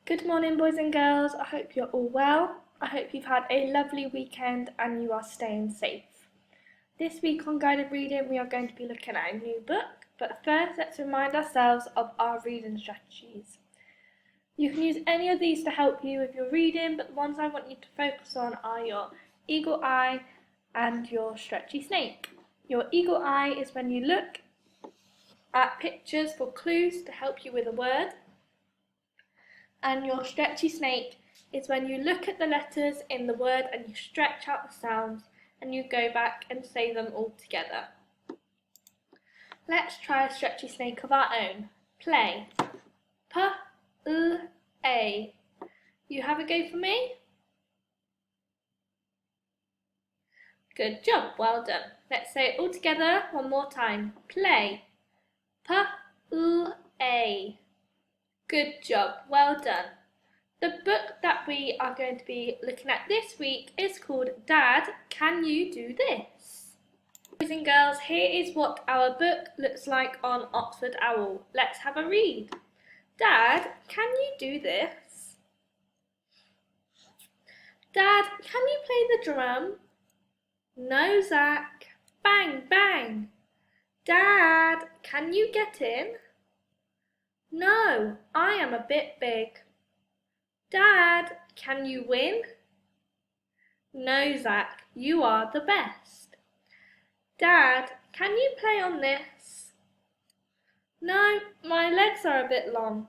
Good morning, boys and girls. I hope you're all well. I hope you've had a lovely weekend and you are staying safe. This week on Guided Reading, we are going to be looking at a new book, but first let's remind ourselves of our reading strategies. You can use any of these to help you with your reading, but the ones I want you to focus on are your eagle eye and your stretchy snake. Your eagle eye is when you look at pictures for clues to help you with a word. And your stretchy snake is when you look at the letters in the word and you stretch out the sounds and you go back and say them all together. Let's try a stretchy snake of our own. Play. P-L-A. You have a go for me? Good job, well done. Let's say it all together one more time. Play. P-L-A. Good job, well done. The book that we are going to be looking at this week is called Dad, Can You Do This? Boys and girls, here is what our book looks like on Oxford Owl. Let's have a read. Dad, can you do this? Dad, can you play the drum? No, Zach. Bang, bang. Dad, can you get in? No, I am a bit big. Dad, can you win? No, Zach, you are the best. Dad, can you play on this? No, my legs are a bit long.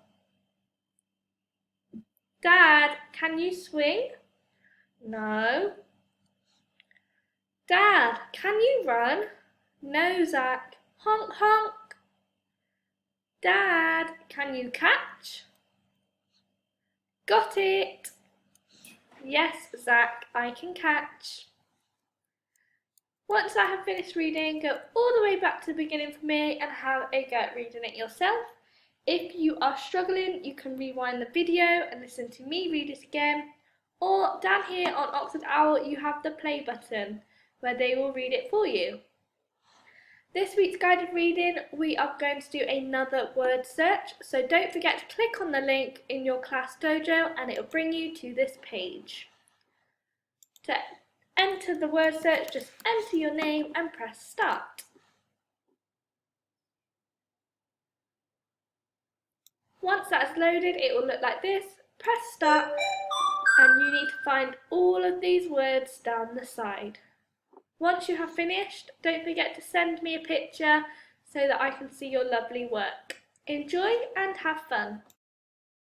Dad, can you swing? No. Dad, can you run? No, Zach. Honk, honk. Dad, can you catch? Got it! Yes, Zach, I can catch. Once I have finished reading, go all the way back to the beginning for me and have a go at reading it yourself. If you are struggling, you can rewind the video and listen to me read it again. Or down here on Oxford Owl, you have the play button where they will read it for you. This week's guided reading, we are going to do another word search, so don't forget to click on the link in your class dojo and it will bring you to this page. To enter the word search, just enter your name and press start. Once that's loaded, it will look like this. Press start and you need to find all of these words down the side. Once you have finished, don't forget to send me a picture so that I can see your lovely work. Enjoy and have fun.